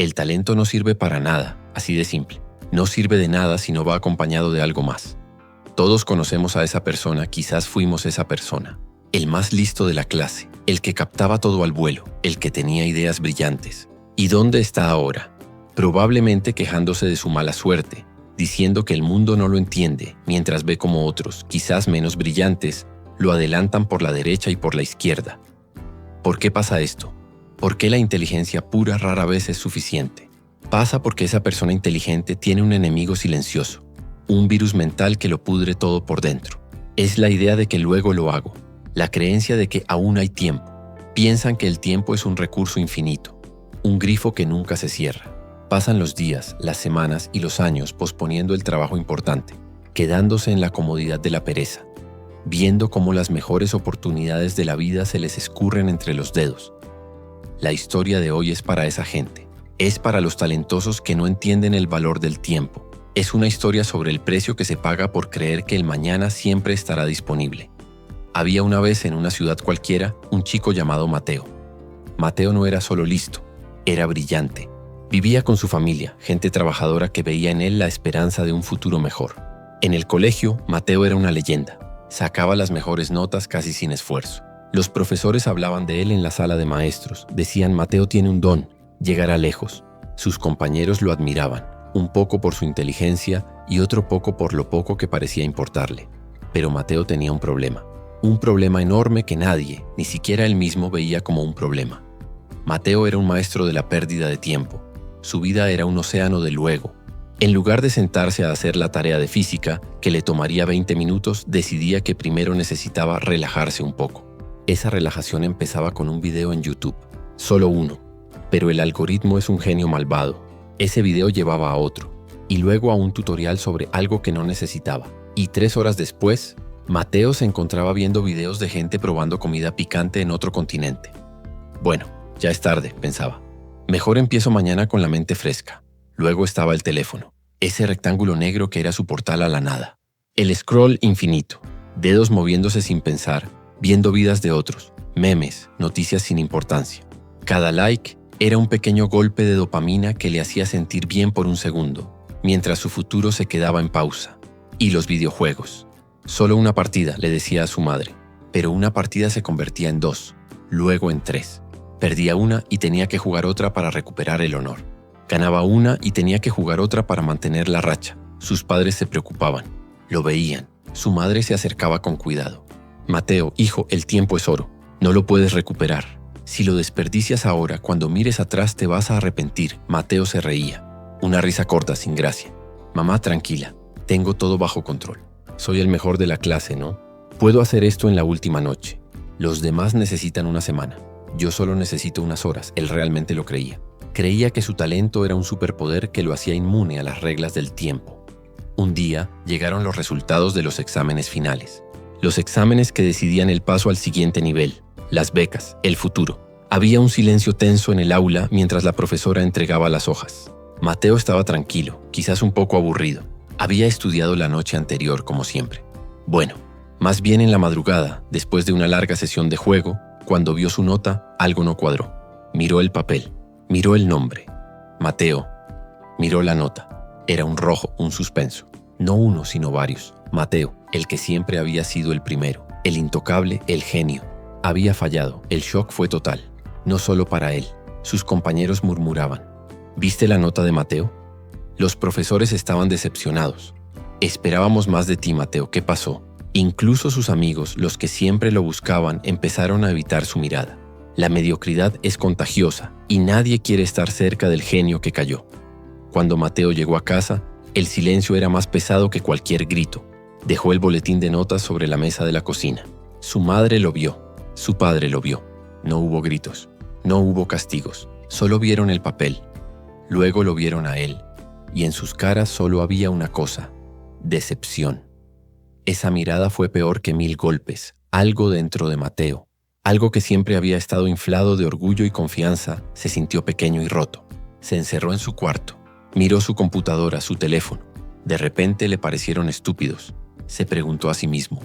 El talento no sirve para nada, así de simple. No sirve de nada si no va acompañado de algo más. Todos conocemos a esa persona, quizás fuimos esa persona. El más listo de la clase, el que captaba todo al vuelo, el que tenía ideas brillantes. ¿Y dónde está ahora? Probablemente quejándose de su mala suerte, diciendo que el mundo no lo entiende, mientras ve como otros, quizás menos brillantes, lo adelantan por la derecha y por la izquierda. ¿Por qué pasa esto? ¿Por qué la inteligencia pura rara vez es suficiente? Pasa porque esa persona inteligente tiene un enemigo silencioso, un virus mental que lo pudre todo por dentro. Es la idea de que luego lo hago, la creencia de que aún hay tiempo. Piensan que el tiempo es un recurso infinito, un grifo que nunca se cierra. Pasan los días, las semanas y los años posponiendo el trabajo importante, quedándose en la comodidad de la pereza, viendo cómo las mejores oportunidades de la vida se les escurren entre los dedos. La historia de hoy es para esa gente. Es para los talentosos que no entienden el valor del tiempo. Es una historia sobre el precio que se paga por creer que el mañana siempre estará disponible. Había una vez en una ciudad cualquiera un chico llamado Mateo. Mateo no era solo listo, era brillante. Vivía con su familia, gente trabajadora que veía en él la esperanza de un futuro mejor. En el colegio, Mateo era una leyenda. Sacaba las mejores notas casi sin esfuerzo. Los profesores hablaban de él en la sala de maestros. Decían: Mateo tiene un don, llegará lejos. Sus compañeros lo admiraban, un poco por su inteligencia y otro poco por lo poco que parecía importarle. Pero Mateo tenía un problema enorme que nadie, ni siquiera él mismo, veía como un problema. Mateo era un maestro de la pérdida de tiempo. Su vida era un océano de luego. En lugar de sentarse a hacer la tarea de física, que le tomaría 20 minutos, decidía que primero necesitaba relajarse un poco. Esa relajación empezaba con un video en YouTube, solo uno, pero el algoritmo es un genio malvado. Ese video llevaba a otro, y luego a un tutorial sobre algo que no necesitaba. Y 3 horas después, Mateo se encontraba viendo videos de gente probando comida picante en otro continente. Bueno, ya es tarde, pensaba. Mejor empiezo mañana con la mente fresca. Luego estaba el teléfono, ese rectángulo negro que era su portal a la nada. El scroll infinito, dedos moviéndose sin pensar, viendo vidas de otros, memes, noticias sin importancia. Cada like era un pequeño golpe de dopamina que le hacía sentir bien por un segundo, mientras su futuro se quedaba en pausa. Y los videojuegos. Solo una partida, le decía a su madre, pero una partida se convertía en 2, luego en 3. Perdía una y tenía que jugar otra para recuperar el honor. Ganaba una y tenía que jugar otra para mantener la racha. Sus padres se preocupaban, lo veían. Su madre se acercaba con cuidado. Mateo, hijo, el tiempo es oro. No lo puedes recuperar. Si lo desperdicias ahora, cuando mires atrás te vas a arrepentir. Mateo se reía. Una risa corta, sin gracia. Mamá, tranquila. Tengo todo bajo control. Soy el mejor de la clase, ¿no? Puedo hacer esto en la última noche. Los demás necesitan una semana. Yo solo necesito unas horas. Él realmente lo creía. Creía que su talento era un superpoder que lo hacía inmune a las reglas del tiempo. Un día llegaron los resultados de los exámenes finales. Los exámenes que decidían el paso al siguiente nivel, las becas, el futuro. Había un silencio tenso en el aula mientras la profesora entregaba las hojas. Mateo estaba tranquilo, quizás un poco aburrido. Había estudiado la noche anterior, como siempre. Bueno, más bien en la madrugada, después de una larga sesión de juego, cuando vio su nota, algo no cuadró. Miró el papel, miró el nombre. Mateo. Miró la nota. Era un rojo, un suspenso. No uno, sino varios. Mateo, el que siempre había sido el primero, el intocable, el genio. Había fallado. El shock fue total. No solo para él. Sus compañeros murmuraban. ¿Viste la nota de Mateo? Los profesores estaban decepcionados. Esperábamos más de ti, Mateo. ¿Qué pasó? Incluso sus amigos, los que siempre lo buscaban, empezaron a evitar su mirada. La mediocridad es contagiosa y nadie quiere estar cerca del genio que cayó. Cuando Mateo llegó a casa, el silencio era más pesado que cualquier grito. Dejó el boletín de notas sobre la mesa de la cocina. Su madre lo vio. Su padre lo vio. No hubo gritos. No hubo castigos. Solo vieron el papel. Luego lo vieron a él. Y en sus caras solo había una cosa: decepción. Esa mirada fue peor que 1000 golpes. Algo dentro de Mateo, algo que siempre había estado inflado de orgullo y confianza, se sintió pequeño y roto. Se encerró en su cuarto. Miró su computadora, su teléfono. De repente le parecieron estúpidos. Se preguntó a sí mismo.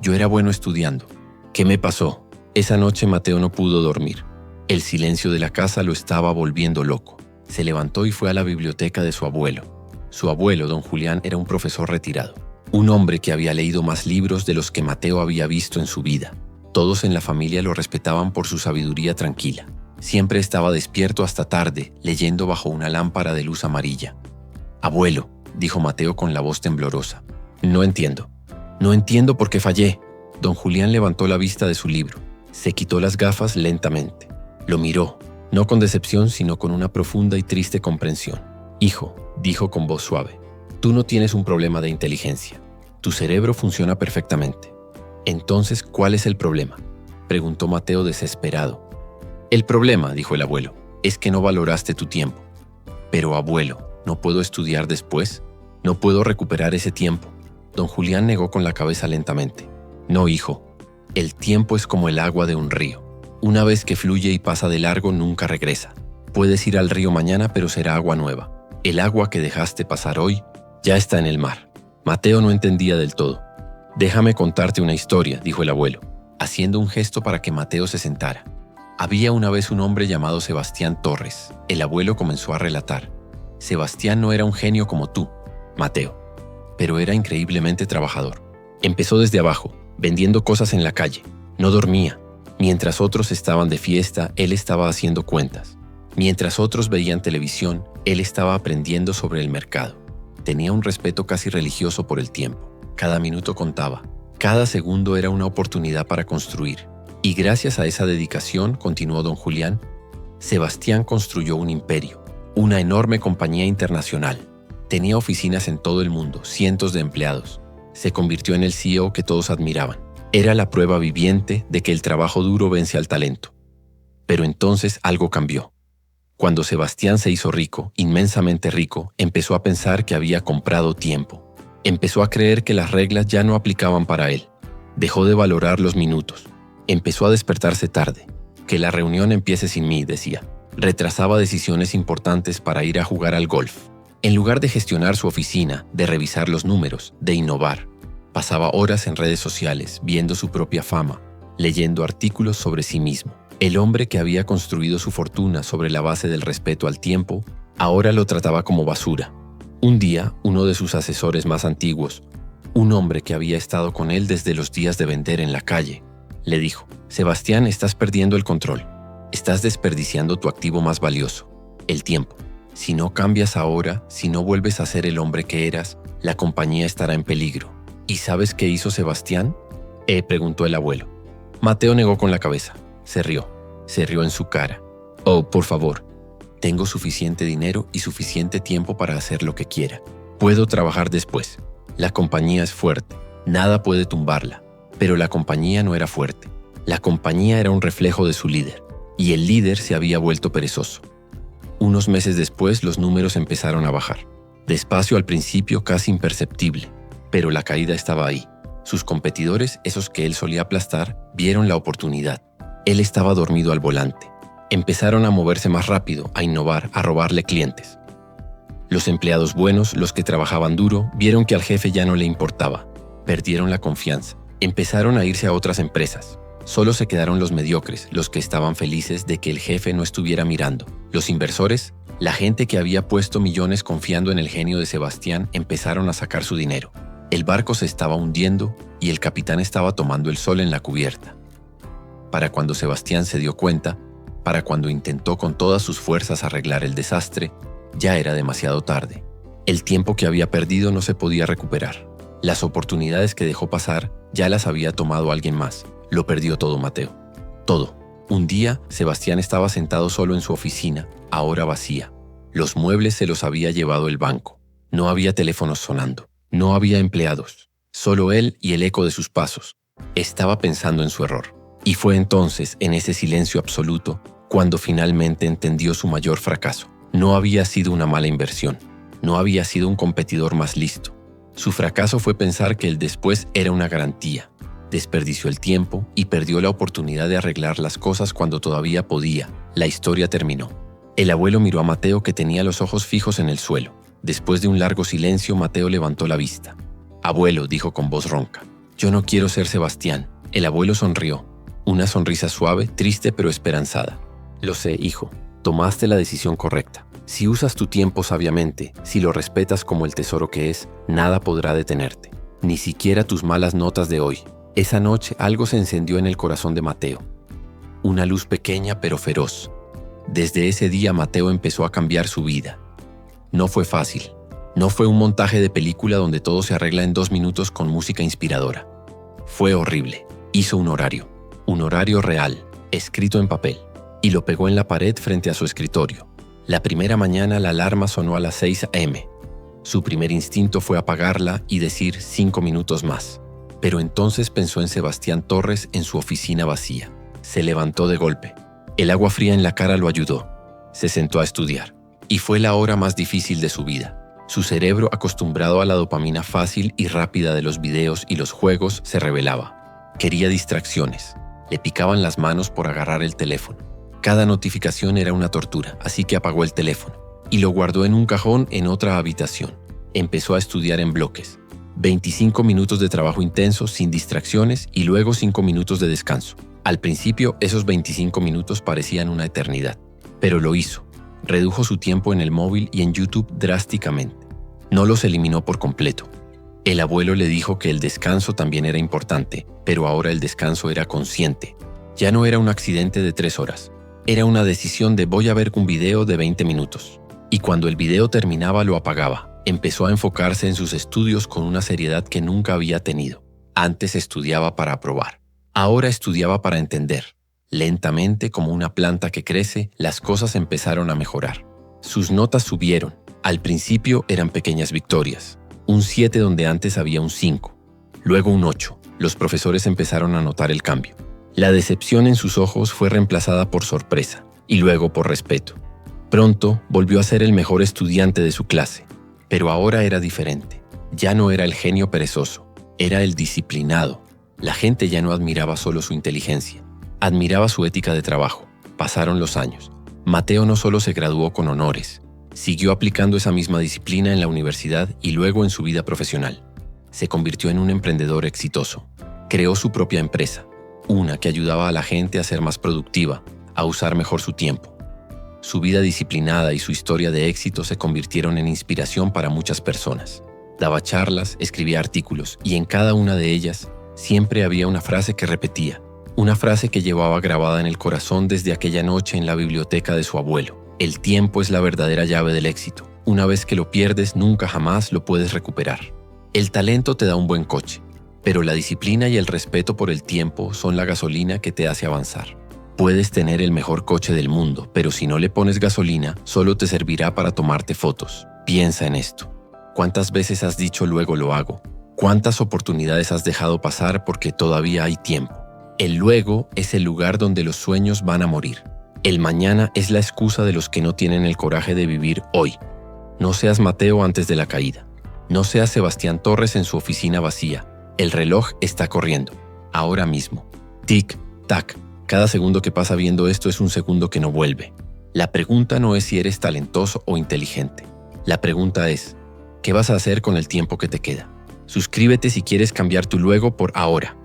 Yo era bueno estudiando. ¿Qué me pasó? Esa noche Mateo no pudo dormir. El silencio de la casa lo estaba volviendo loco. Se levantó y fue a la biblioteca de su abuelo. Su abuelo, don Julián, era un profesor retirado, un hombre que había leído más libros de los que Mateo había visto en su vida. Todos en la familia lo respetaban por su sabiduría tranquila. Siempre estaba despierto hasta tarde, leyendo bajo una lámpara de luz amarilla. «Abuelo», dijo Mateo con la voz temblorosa. «No entiendo. No entiendo por qué fallé». Don Julián levantó la vista de su libro. Se quitó las gafas lentamente. Lo miró, no con decepción, sino con una profunda y triste comprensión. «Hijo», dijo con voz suave, «tú no tienes un problema de inteligencia. Tu cerebro funciona perfectamente». «Entonces, ¿cuál es el problema?», preguntó Mateo desesperado. «El problema», dijo el abuelo, «es que no valoraste tu tiempo». «Pero, abuelo, ¿no puedo estudiar después? ¿No puedo recuperar ese tiempo?». Don Julián negó con la cabeza lentamente. «No, hijo. El tiempo es como el agua de un río. Una vez que fluye y pasa de largo, nunca regresa. Puedes ir al río mañana, pero será agua nueva. El agua que dejaste pasar hoy ya está en el mar». Mateo no entendía del todo. «Déjame contarte una historia», dijo el abuelo, haciendo un gesto para que Mateo se sentara. «Había una vez un hombre llamado Sebastián Torres». El abuelo comenzó a relatar. «Sebastián no era un genio como tú, Mateo, pero era increíblemente trabajador. Empezó desde abajo, vendiendo cosas en la calle. No dormía. Mientras otros estaban de fiesta, él estaba haciendo cuentas. Mientras otros veían televisión, él estaba aprendiendo sobre el mercado. Tenía un respeto casi religioso por el tiempo. Cada minuto contaba. Cada segundo era una oportunidad para construir. Y gracias a esa dedicación, continuó don Julián, Sebastián construyó un imperio, una enorme compañía internacional. Tenía oficinas en todo el mundo, cientos de empleados. Se convirtió en el CEO que todos admiraban. Era la prueba viviente de que el trabajo duro vence al talento. Pero entonces algo cambió. Cuando Sebastián se hizo rico, inmensamente rico, empezó a pensar que había comprado tiempo. Empezó a creer que las reglas ya no aplicaban para él. Dejó de valorar los minutos. Empezó a despertarse tarde. Que la reunión empiece sin mí, decía. Retrasaba decisiones importantes para ir a jugar al golf. En lugar de gestionar su oficina, de revisar los números, de innovar, pasaba horas en redes sociales, viendo su propia fama, leyendo artículos sobre sí mismo. El hombre que había construido su fortuna sobre la base del respeto al tiempo, ahora lo trataba como basura. Un día, uno de sus asesores más antiguos, un hombre que había estado con él desde los días de vender en la calle, le dijo: «Sebastián, estás perdiendo el control. Estás desperdiciando tu activo más valioso, el tiempo. Si no cambias ahora, si no vuelves a ser el hombre que eras, la compañía estará en peligro». «¿Y sabes qué hizo Sebastián?», preguntó el abuelo. Mateo negó con la cabeza. Se rió en su cara. «Oh, por favor. Tengo suficiente dinero y suficiente tiempo para hacer lo que quiera. Puedo trabajar después. La compañía es fuerte. Nada puede tumbarla». Pero la compañía no era fuerte. La compañía era un reflejo de su líder. Y el líder se había vuelto perezoso. Unos meses después, los números empezaron a bajar. Despacio al principio, casi imperceptible. Pero la caída estaba ahí. Sus competidores, esos que él solía aplastar, vieron la oportunidad. Él estaba dormido al volante. Empezaron a moverse más rápido, a innovar, a robarle clientes. Los empleados buenos, los que trabajaban duro, vieron que al jefe ya no le importaba. Perdieron la confianza. Empezaron a irse a otras empresas. Solo se quedaron los mediocres, los que estaban felices de que el jefe no estuviera mirando. Los inversores, la gente que había puesto millones confiando en el genio de Sebastián, empezaron a sacar su dinero. El barco se estaba hundiendo y el capitán estaba tomando el sol en la cubierta. Para cuando Sebastián se dio cuenta, para cuando intentó con todas sus fuerzas arreglar el desastre, ya era demasiado tarde. El tiempo que había perdido no se podía recuperar. Las oportunidades que dejó pasar ya las había tomado alguien más. Lo perdió todo Mateo. Todo. Un día, Sebastián estaba sentado solo en su oficina, ahora vacía. Los muebles se los había llevado el banco. No había teléfonos sonando. No había empleados. Solo él y el eco de sus pasos. Estaba pensando en su error. Y fue entonces, en ese silencio absoluto, cuando finalmente entendió su mayor fracaso. No había sido una mala inversión. No había sido un competidor más listo. Su fracaso fue pensar que el después era una garantía. Desperdició el tiempo y perdió la oportunidad de arreglar las cosas cuando todavía podía. La historia terminó. El abuelo miró a Mateo, que tenía los ojos fijos en el suelo. Después de un largo silencio, Mateo levantó la vista. «Abuelo», dijo con voz ronca, «yo no quiero ser Sebastián». El abuelo sonrió. Una sonrisa suave, triste pero esperanzada. «Lo sé, hijo. Tomaste la decisión correcta. Si usas tu tiempo sabiamente, si lo respetas como el tesoro que es, nada podrá detenerte. Ni siquiera tus malas notas de hoy. Esa noche algo se encendió en el corazón de Mateo. Una luz pequeña pero feroz. Desde ese día Mateo empezó a cambiar su vida. No fue fácil. No fue un montaje de película donde todo se arregla en 2 minutos con música inspiradora. Fue horrible. Hizo un horario real, escrito en papel, y lo pegó en la pared frente a su escritorio. La primera mañana la alarma sonó a las 6 a.m. Su primer instinto fue apagarla y decir 5 minutos más. Pero entonces pensó en Sebastián Torres en su oficina vacía. Se levantó de golpe. El agua fría en la cara lo ayudó. Se sentó a estudiar. Y fue la hora más difícil de su vida. Su cerebro, acostumbrado a la dopamina fácil y rápida de los videos y los juegos, se rebelaba. Quería distracciones. Le picaban las manos por agarrar el teléfono. Cada notificación era una tortura, así que apagó el teléfono y lo guardó en un cajón en otra habitación. Empezó a estudiar en bloques. 25 minutos de trabajo intenso, sin distracciones, y luego 5 minutos de descanso. Al principio, esos 25 minutos parecían una eternidad, pero lo hizo. Redujo su tiempo en el móvil y en YouTube drásticamente. No los eliminó por completo. El abuelo le dijo que el descanso también era importante, pero ahora el descanso era consciente. Ya no era un accidente de 3 horas. Era una decisión de voy a ver un video de 20 minutos. Y cuando el video terminaba lo apagaba. Empezó a enfocarse en sus estudios con una seriedad que nunca había tenido. Antes estudiaba para aprobar. Ahora estudiaba para entender. Lentamente, como una planta que crece, las cosas empezaron a mejorar. Sus notas subieron. Al principio eran pequeñas victorias. Un 7 donde antes había un 5. Luego un 8. Los profesores empezaron a notar el cambio. La decepción en sus ojos fue reemplazada por sorpresa y luego por respeto. Pronto volvió a ser el mejor estudiante de su clase. Pero ahora era diferente. Ya no era el genio perezoso, era el disciplinado. La gente ya no admiraba solo su inteligencia, admiraba su ética de trabajo. Pasaron los años. Mateo no solo se graduó con honores, siguió aplicando esa misma disciplina en la universidad y luego en su vida profesional. Se convirtió en un emprendedor exitoso. Creó su propia empresa, una que ayudaba a la gente a ser más productiva, a usar mejor su tiempo. Su vida disciplinada y su historia de éxito se convirtieron en inspiración para muchas personas. Daba charlas, escribía artículos, y en cada una de ellas siempre había una frase que repetía, una frase que llevaba grabada en el corazón desde aquella noche en la biblioteca de su abuelo. El tiempo es la verdadera llave del éxito. Una vez que lo pierdes, nunca jamás lo puedes recuperar. El talento te da un buen coche, pero la disciplina y el respeto por el tiempo son la gasolina que te hace avanzar. Puedes tener el mejor coche del mundo, pero si no le pones gasolina, solo te servirá para tomarte fotos. Piensa en esto. ¿Cuántas veces has dicho luego lo hago? ¿Cuántas oportunidades has dejado pasar porque todavía hay tiempo? El luego es el lugar donde los sueños van a morir. El mañana es la excusa de los que no tienen el coraje de vivir hoy. No seas Mateo antes de la caída. No seas Sebastián Torres en su oficina vacía. El reloj está corriendo. Ahora mismo. Tic, tac. Cada segundo que pasa viendo esto es un segundo que no vuelve. La pregunta no es si eres talentoso o inteligente. La pregunta es, ¿qué vas a hacer con el tiempo que te queda? Suscríbete si quieres cambiar tu luego por ahora.